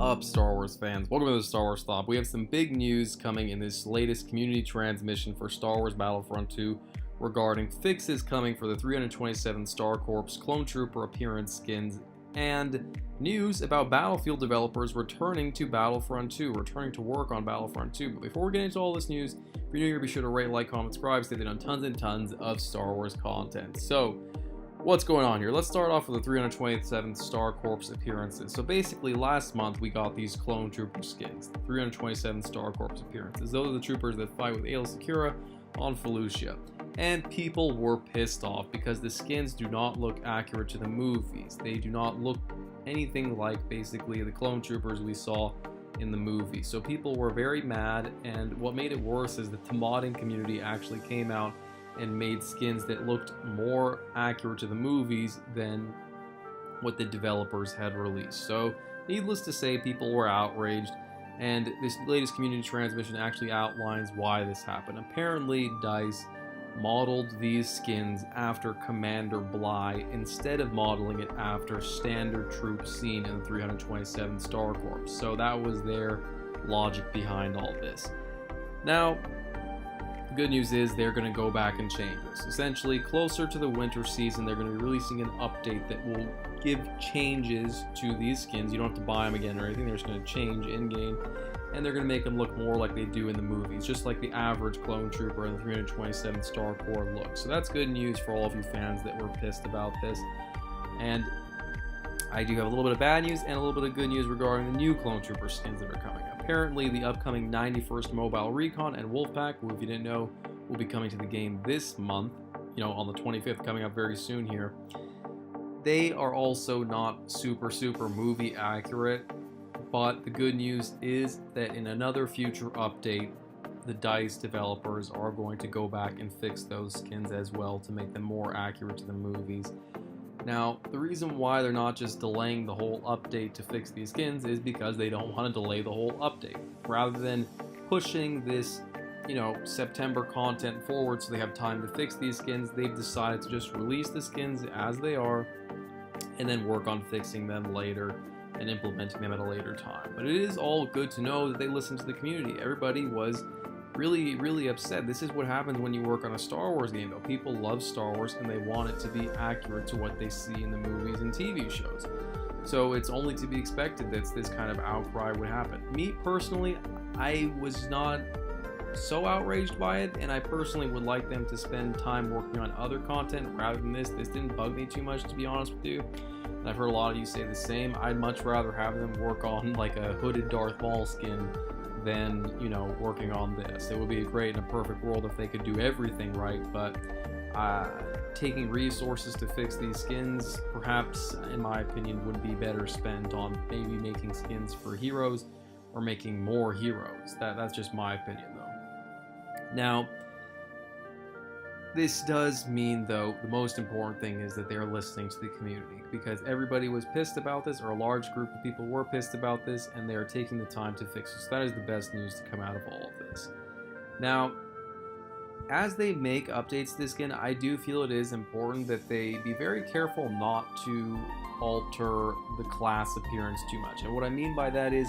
up, Star Wars fans? Welcome to the Star Wars Stop. We have some big news coming in this latest community transmission for Star Wars Battlefront 2 regarding fixes coming for the 327 Star Corps Clone Trooper appearance skins, and news about Battlefield developers returning to Battlefront 2, returning to work on Battlefront 2. But before we get into all this news, if you're new here, be sure to rate, like, comment, subscribe, stay tuned on tons and tons of Star Wars content. So, what's going on here? Let's start off with the 327 Star Corps appearances. So basically, last month we got these Clone Trooper skins, the 327 Star Corps appearances. Those are the troopers that fight with Aayla Secura on Felucia. And people were pissed off because the skins do not look accurate to the movies. They do not look anything like basically the Clone Troopers we saw in the movie. So people were very mad, and what made it worse is that the modding community actually came out and made skins that looked more accurate to the movies than what the developers had released. So needless to say, people were outraged, and this latest community transmission actually outlines why this happened. Apparently, DICE modeled these skins after Commander Bly instead of modeling it after standard troops seen in the 327 Star Corps. So that was their logic behind all this. Now, the good news is they're going to go back and change this. Essentially, closer to the winter season, they're going to be releasing an update that will give changes to these skins. You don't have to buy them again or anything. They're just going to change in-game, and they're going to make them look more like they do in the movies, just like the average Clone Trooper in the 327 Star Corps look. So that's good news for all of you fans that were pissed about this. And I do have a little bit of bad news and a little bit of good news regarding the new Clone Trooper skins that are coming. Apparently, the upcoming 91st Mobile Recon and Wolfpack, who, if you didn't know, will be coming to the game this month, on the 25th, coming up very soon here. They are also not super movie accurate, but the good news is that in another future update, the DICE developers are going to go back and fix those skins as well to make them more accurate to the movies. Now, the reason why they're not just delaying the whole update to fix these skins is because they don't want to delay the whole update. Rather than pushing this, September content forward so they have time to fix these skins, they've decided to just release the skins as they are and then work on fixing them later and implementing them at a later time. But it is all good to know that they listen to the community. Everybody was really upset. This is what happens when you work on a Star Wars game, though. People love Star Wars and they want it to be accurate to what they see in the movies and TV shows. So it's only to be expected that this kind of outcry would happen. Me personally, I was not so outraged by it, and I personally would like them to spend time working on other content rather than this. This didn't bug me too much, to be honest with you. And I've heard a lot of you say the same. I'd much rather have them work on like a hooded Darth Maul skin than, working on this. It would be great in a perfect world if they could do everything right, but taking resources to fix these skins, perhaps, in my opinion, would be better spent on maybe making skins for heroes or making more heroes. That's just my opinion, though. Now, this does mean, though, the most important thing is that they're listening to the community, because everybody was pissed about this, or a large group of people were pissed about this, and they are taking the time to fix it. So that is the best news to come out of all of this. Now, as they make updates to this skin, I do feel it is important that they be very careful not to alter the class appearance too much. And what I mean by that is,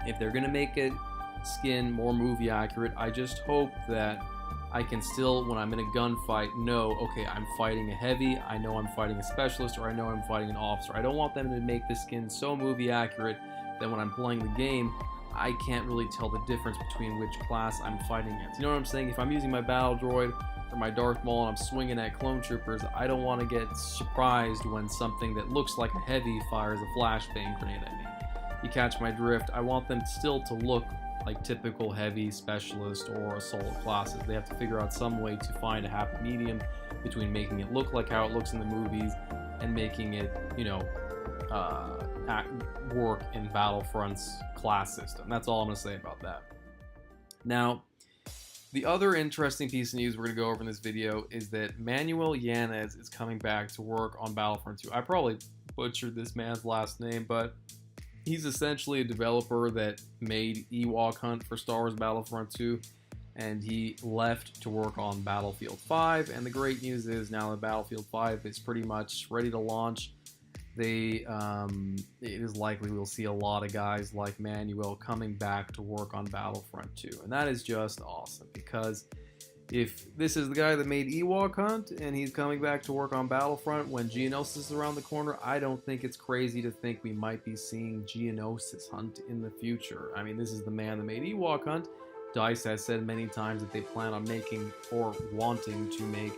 if they're going to make a skin more movie accurate, I just hope that I can still, when I'm in a gunfight, know, okay, I'm fighting a heavy, I know I'm fighting a specialist, or I know I'm fighting an officer. I don't want them to make the skin so movie accurate that when I'm playing the game, I can't really tell the difference between which class I'm fighting against. You know what I'm saying? If I'm using my battle droid or my Darth Maul and I'm swinging at Clone Troopers, I don't want to get surprised when something that looks like a heavy fires a flashbang grenade at me. You catch my drift? I want them still to look like typical heavy, specialist, or assault classes. They have to figure out some way to find a happy medium between making it look like how it looks in the movies and making it, work in Battlefront's class system. That's all I'm going to say about that. Now, the other interesting piece of news we're going to go over in this video is that Manuel Yanez is coming back to work on Battlefront 2. I probably butchered this man's last name, but he's essentially a developer that made Ewok Hunt for Star Wars Battlefront 2, and he left to work on Battlefield 5, and the great news is now that Battlefield 5 is pretty much ready to launch, it is likely we'll see a lot of guys like Manuel coming back to work on Battlefront 2, and that is just awesome, because if this is the guy that made Ewok Hunt and he's coming back to work on Battlefront when Geonosis is around the corner, I don't think it's crazy to think we might be seeing Geonosis Hunt in the future. I mean, this is the man that made Ewok Hunt. DICE has said many times that they plan on making or wanting to make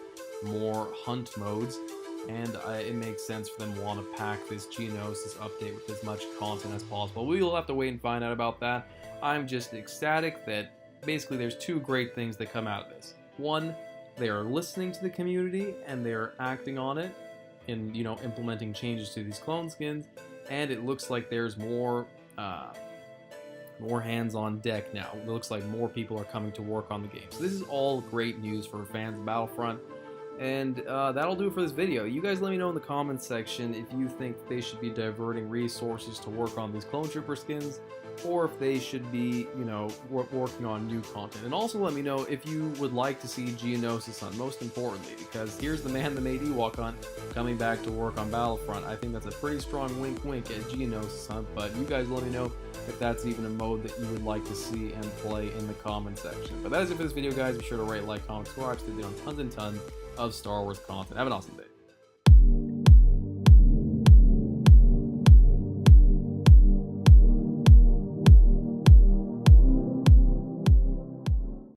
more hunt modes, and it makes sense for them to want to pack this Geonosis update with as much content as possible. We will have to wait and find out about that. I'm just ecstatic that basically there's two great things that come out of this. One, they are listening to the community and they're acting on it and, you know, implementing changes to these clone skins, and it looks like there's more hands on deck now. It looks like more people are coming to work on the game. So this is all great news for fans of Battlefront. And that'll do it for this video. You guys let me know in the comments section if you think they should be diverting resources to work on these Clone Trooper skins, or if they should be, you know, working on new content. And also let me know if you would like to see Geonosis Hunt, most importantly, because here's the man that made Ewok Hunt coming back to work on Battlefront. I think that's a pretty strong wink-wink at Geonosis Hunt, but you guys let me know if that's even a mode that you would like to see and play in the comment section. But that is it for this video, guys. Be sure to rate, like, comment, subscribe, stay tuned on tons and tons of Star Wars content. Have an awesome day.